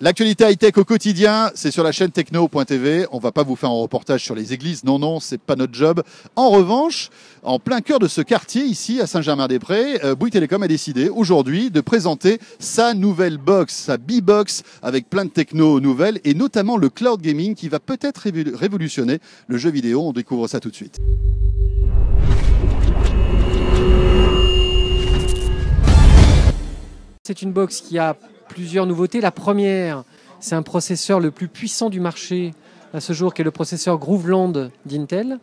L'actualité high-tech au quotidien, c'est sur la chaîne techno.tv. On va pas vous faire un reportage sur les églises, non, c'est pas notre job. En revanche, en plein cœur de ce quartier, ici à Saint-Germain-des-Prés, Bouygues Telecom a décidé aujourd'hui de présenter sa nouvelle box, sa B-Box, avec plein de techno nouvelles, et notamment le cloud gaming qui va peut-être révolutionner le jeu vidéo. On découvre ça tout de suite. C'est une box qui a plusieurs nouveautés. La première, c'est un processeur le plus puissant du marché à ce jour, qui est le processeur Groveland d'Intel,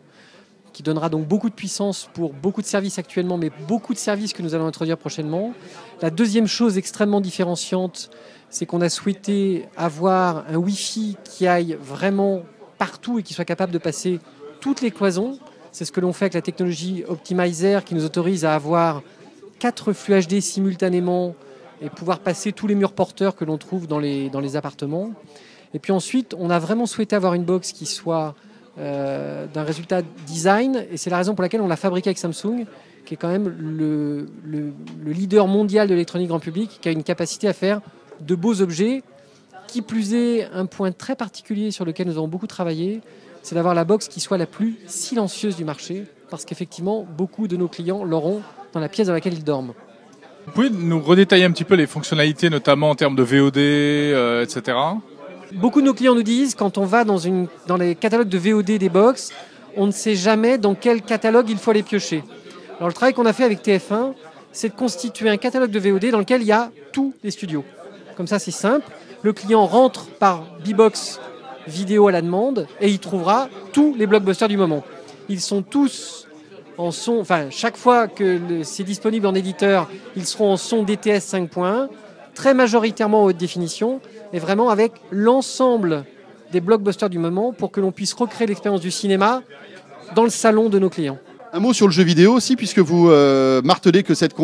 qui donnera donc beaucoup de puissance pour beaucoup de services actuellement, mais beaucoup de services que nous allons introduire prochainement. La deuxième chose extrêmement différenciante, c'est qu'on a souhaité avoir un Wi-Fi qui aille vraiment partout et qui soit capable de passer toutes les cloisons. C'est ce que l'on fait avec la technologie Optimizer, qui nous autorise à avoir 4 flux HD simultanément et pouvoir passer tous les murs porteurs que l'on trouve dans les appartements. Et puis ensuite, on a vraiment souhaité avoir une box qui soit d'un résultat design, et c'est la raison pour laquelle on l'a fabriquée avec Samsung, qui est quand même le leader mondial de l'électronique grand public, qui a une capacité à faire de beaux objets. Qui plus est, un point très particulier sur lequel nous avons beaucoup travaillé, c'est d'avoir la box qui soit la plus silencieuse du marché, parce qu'effectivement, beaucoup de nos clients l'auront dans la pièce dans laquelle ils dorment. Vous pouvez nous redétailler un petit peu les fonctionnalités, notamment en termes de VOD, etc. Beaucoup de nos clients nous disent, quand on va dans les catalogues de VOD des box, on ne sait jamais dans quel catalogue il faut aller piocher. Alors le travail qu'on a fait avec TF1, c'est de constituer un catalogue de VOD dans lequel il y a tous les studios. Comme ça, c'est simple. Le client rentre par B-Box vidéo à la demande et il trouvera tous les blockbusters du moment. Ils sont tous en son, chaque fois que c'est disponible en éditeur, ils seront en son DTS 5.1, très majoritairement en haute définition, et vraiment avec l'ensemble des blockbusters du moment pour que l'on puisse recréer l'expérience du cinéma dans le salon de nos clients. Un mot sur le jeu vidéo aussi, puisque vous martelez que cette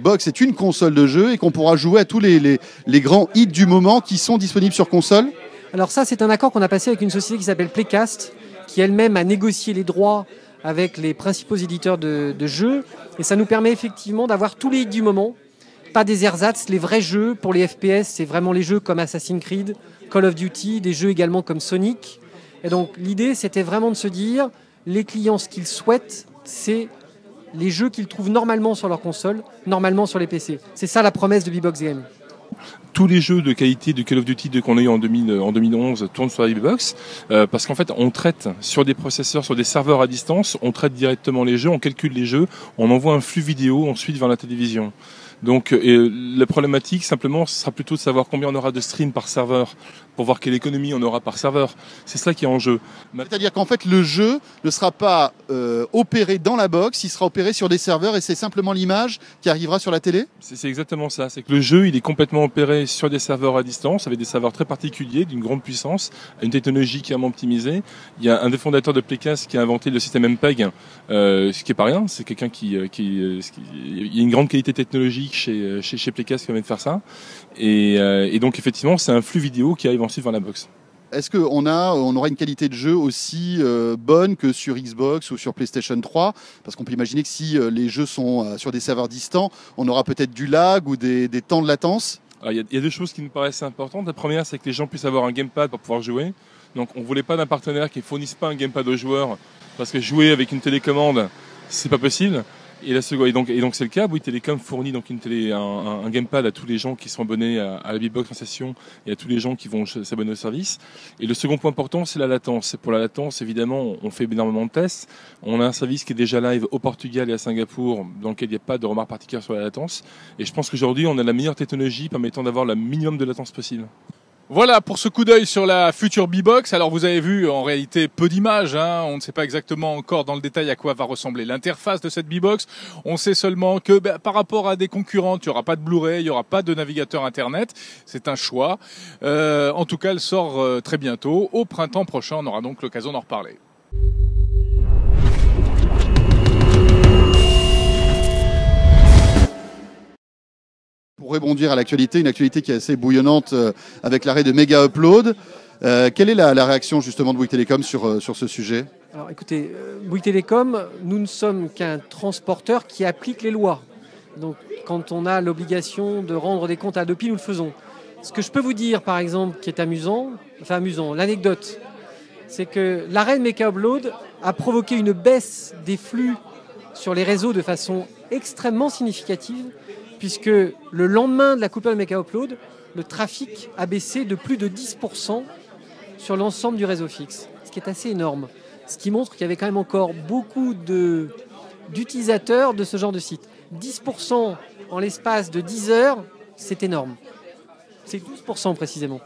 box est une console de jeu et qu'on pourra jouer à tous les grands hits du moment qui sont disponibles sur console. Alors ça, c'est un accord qu'on a passé avec une société qui s'appelle Playcast, qui elle-même a négocié les droits avec les principaux éditeurs de jeux. Et ça nous permet effectivement d'avoir tous les hits du moment, pas des ersatz, les vrais jeux. Pour les FPS, c'est vraiment les jeux comme Assassin's Creed, Call of Duty, des jeux également comme Sonic. Et donc l'idée, c'était vraiment de se dire, les clients, ce qu'ils souhaitent, c'est les jeux qu'ils trouvent normalement sur leur console, normalement sur les PC. C'est ça la promesse de B-Box Game. Tous les jeux de qualité de Call of Duty qu'on a eu en 2011 tournent sur la B-Box parce qu'en fait on traite sur des processeurs, sur des serveurs à distance, on traite directement les jeux, on calcule les jeux, on envoie un flux vidéo ensuite vers la télévision. Donc la problématique simplement ce sera plutôt de savoir combien on aura de streams par serveur pour voir quelle économie on aura par serveur. C'est ça qui est en jeu. C'est-à-dire qu'en fait le jeu ne sera pas opéré dans la box, il sera opéré sur des serveurs et c'est simplement l'image qui arrivera sur la télé? C'est exactement ça. C'est que le jeu il est complètement opéré sur des serveurs à distance avec des serveurs très particuliers d'une grande puissance, une technologie qui est vraiment optimisée. Il y a un des fondateurs de Playcast qui a inventé le système MPEG, ce qui est pas rien. C'est quelqu'un il y a une grande qualité technologique chez Playcast qui permet de faire ça. Et donc effectivement, c'est un flux vidéo qui arrive ensuite vers la box. Est-ce qu'on aura une qualité de jeu aussi bonne que sur Xbox ou sur PlayStation 3? Parce qu'on peut imaginer que si les jeux sont sur des serveurs distants, on aura peut-être du lag ou des temps de latence. Il y a deux choses qui nous paraissent importantes. La première, c'est que les gens puissent avoir un gamepad pour pouvoir jouer. Donc on ne voulait pas d'un partenaire qui ne fournisse pas un gamepad aux joueurs, parce que jouer avec une télécommande, c'est pas possible. Et donc c'est le cas. Bouygues Telecom fournit donc un gamepad à tous les gens qui sont abonnés à la B-Box en session et à tous les gens qui vont s'abonner au service. Et le second point important, c'est la latence. Et pour la latence, évidemment, on fait énormément de tests. On a un service qui est déjà live au Portugal et à Singapour, dans lequel il n'y a pas de remarques particulières sur la latence. Et je pense qu'aujourd'hui, on a la meilleure technologie permettant d'avoir le minimum de latence possible. Voilà pour ce coup d'œil sur la future B-Box. Alors vous avez vu en réalité peu d'images, on ne sait pas exactement encore dans le détail à quoi va ressembler l'interface de cette B-Box. On sait seulement que par rapport à des concurrents, il n'y aura pas de Blu-ray, il n'y aura pas de navigateur internet. C'est un choix. En tout cas, elle sort très bientôt. Au printemps prochain, on aura donc l'occasion d'en reparler. Pour rebondir à l'actualité, une actualité qui est assez bouillonnante avec l'arrêt de Mega Upload. Quelle est la réaction justement de Bouygues Telecom sur ce sujet? Alors écoutez, Bouygues Telecom, nous ne sommes qu'un transporteur qui applique les lois. Donc quand on a l'obligation de rendre des comptes à Hadopi, nous le faisons. Ce que je peux vous dire, par exemple, qui est amusant, l'anecdote, c'est que l'arrêt de Mecha Upload a provoqué une baisse des flux sur les réseaux de façon extrêmement significative, puisque le lendemain de la coupure de Mecha Upload, le trafic a baissé de plus de 10% sur l'ensemble du réseau fixe, ce qui est assez énorme. Ce qui montre qu'il y avait quand même encore beaucoup d'utilisateurs de ce genre de site. 10% en l'espace de 10 heures, c'est énorme. C'est 12% précisément.